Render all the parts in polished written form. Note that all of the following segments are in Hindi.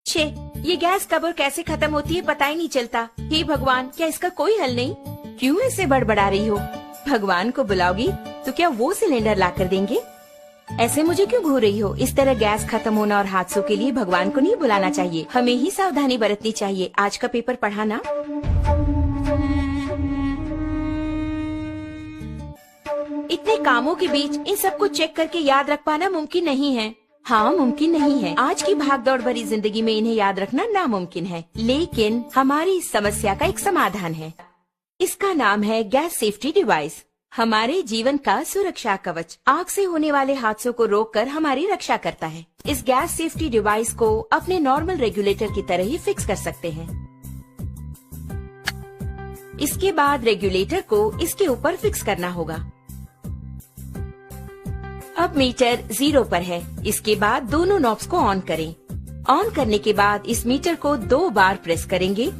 छे, ये गैस कब और कैसे खत्म होती है पता ही नहीं चलता। हे भगवान, क्या इसका कोई हल नहीं? क्यों ऐसे बड़बड़ा रही हो? भगवान को बुलाओगी तो क्या वो सिलेंडर ला कर देंगे? ऐसे मुझे क्यों घूर रही हो? इस तरह गैस खत्म होना और हादसों के लिए भगवान को नहीं बुलाना चाहिए, हमें ही सावधानी बरतनी चाहिए। आज का पेपर पढ़ा ना? इतने कामों के बीच इन सबको चेक करके याद रख पाना मुमकिन नहीं है। हाँ, मुमकिन नहीं है। आज की भागदौड़ भरी जिंदगी में इन्हें याद रखना नामुमकिन है, लेकिन हमारी इस समस्या का एक समाधान है। इसका नाम है गैस सेफ्टी डिवाइस। हमारे जीवन का सुरक्षा कवच आग से होने वाले हादसों को रोककर हमारी रक्षा करता है। इस गैस सेफ्टी डिवाइस को अपने नॉर्मल रेगुलेटर की तरह ही फिक्स कर सकते हैं। इसके बाद रेगुलेटर को इसके ऊपर फिक्स करना होगा। अब मीटर 0 पर है। इसके बाद दोनों नॉब्स को ऑन करें। ऑन करने के बाद इस मीटर को 2 बार प्रेस करेंगे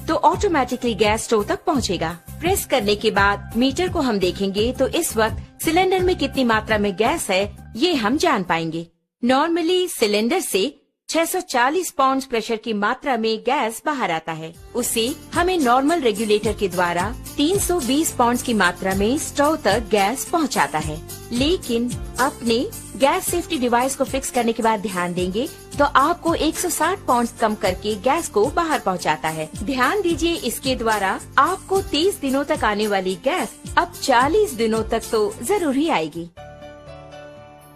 तो ऑटोमेटिकली गैस स्टोव तक पहुंचेगा। प्रेस करने के बाद मीटर को हम देखेंगे तो इस वक्त सिलेंडर में कितनी मात्रा में गैस है ये हम जान पाएंगे। नॉर्मली सिलेंडर से 640 पाउंड प्रेशर की मात्रा में गैस बाहर आता है। उसे हमें नॉर्मल रेगुलेटर के द्वारा 320 पाउंड की मात्रा में स्टोव तक गैस पहुंचाता है। लेकिन अपने गैस सेफ्टी डिवाइस को फिक्स करने के बाद ध्यान देंगे तो आपको 160 पाउंड कम करके गैस को बाहर पहुंचाता है। ध्यान दीजिए, इसके द्वारा आपको 30 दिनों तक आने वाली गैस अब 40 दिनों तक तो जरूर ही आएगी।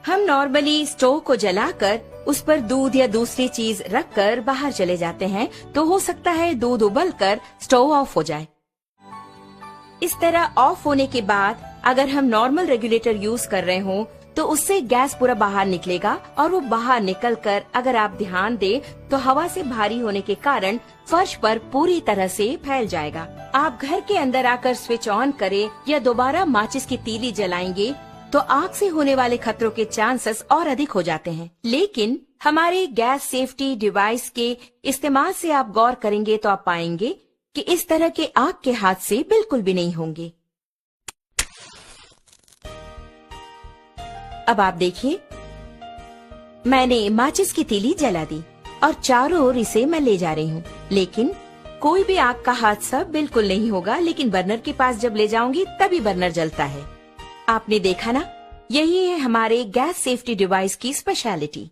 हम नॉर्मली स्टोव को जलाकर उस पर दूध या दूसरी चीज रखकर बाहर चले जाते हैं तो हो सकता है दूध उबलकर स्टोव ऑफ हो जाए। इस तरह ऑफ होने के बाद अगर हम नॉर्मल रेगुलेटर यूज कर रहे हों तो उससे गैस पूरा बाहर निकलेगा और वो बाहर निकलकर अगर आप ध्यान दें तो हवा से भारी होने के कारण फर्श पर पूरी तरह से फैल जाएगा। आप घर के अंदर आकर स्विच ऑन करें या दोबारा माचिस की तीली जलाएंगे तो आग से होने वाले खतरों के चांसेस और अधिक हो जाते हैं। लेकिन हमारे गैस सेफ्टी डिवाइस के इस्तेमाल से आप गौर करेंगे तो आप पाएंगे कि इस तरह के आग के हादसे बिल्कुल भी नहीं होंगे। अब आप देखिए, मैंने माचिस की तीली जला दी और चारों ओर इसे मैं ले जा रही हूँ, लेकिन कोई भी आग का हादसा बिल्कुल नहीं होगा। लेकिन बर्नर के पास जब ले जाऊंगी तभी बर्नर जलता है। आपने देखा ना, यही है हमारे गैस सेफ्टी डिवाइस की स्पेशलिटी।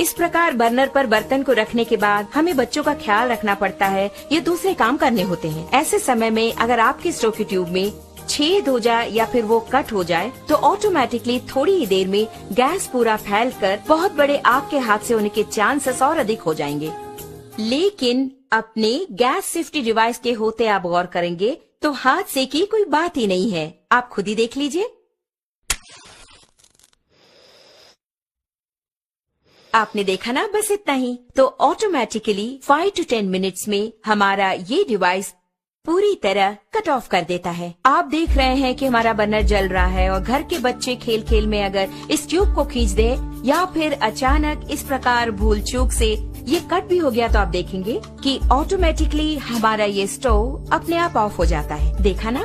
इस प्रकार बर्नर पर बर्तन को रखने के बाद हमें बच्चों का ख्याल रखना पड़ता है या दूसरे काम करने होते हैं। ऐसे समय में अगर आपके स्टोव की ट्यूब में छेद हो जाए या फिर वो कट हो जाए तो ऑटोमेटिकली थोड़ी ही देर में गैस पूरा फैलकर बहुत बड़े आग के हादसे होने के चांसेस और अधिक हो जाएंगे। लेकिन अपने गैस सेफ्टी डिवाइस के होते आप गौर करेंगे तो हादसे की कोई बात ही नहीं है। आप खुद ही देख लीजिए। आपने देखा ना, बस इतना ही। तो ऑटोमेटिकली 5 to 10 मिनट्स में हमारा ये डिवाइस पूरी तरह कट ऑफ कर देता है। आप देख रहे हैं कि हमारा बर्नर जल रहा है और घर के बच्चे खेल खेल में अगर इस ट्यूब को खींच दे या फिर अचानक इस प्रकार भूल चूक से ये कट भी हो गया तो आप देखेंगे कि ऑटोमेटिकली हमारा ये स्टोव अपने आप ऑफ हो जाता है। देखा ना,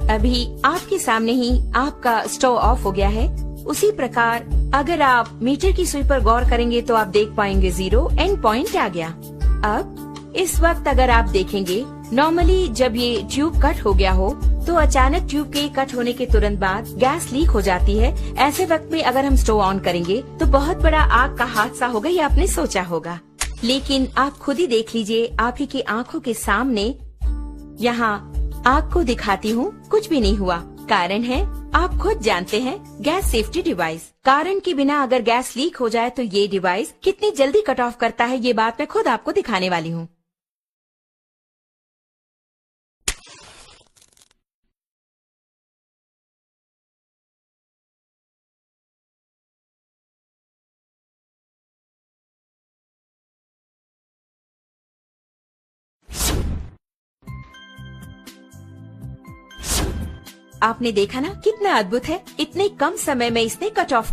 अभी आपके सामने ही आपका स्टोव ऑफ हो गया है। उसी प्रकार अगर आप मीटर की सुई पर गौर करेंगे तो आप देख पाएंगे 0 एंड पॉइंट आ गया। अब इस वक्त अगर आप देखेंगे, नॉर्मली जब ये ट्यूब कट हो गया हो तो अचानक ट्यूब के कट होने के तुरंत बाद गैस लीक हो जाती है। ऐसे वक्त में अगर हम स्टोव ऑन करेंगे तो बहुत बड़ा आग का हादसा होगा, ये आपने सोचा होगा। लेकिन आप खुद ही देख लीजिए, आप ही की आंखों के सामने यहाँ आग को दिखाती हूँ, कुछ भी नहीं हुआ। कारण है, आप खुद जानते हैं, गैस सेफ्टी डिवाइस। कारण के बिना अगर गैस लीक हो जाए तो ये डिवाइस कितनी जल्दी कट ऑफ करता है, ये बात मैं खुद आपको दिखाने वाली हूँ। आपने देखा ना कितना अद्भुत है, इतने कम समय में इसने कट ऑफ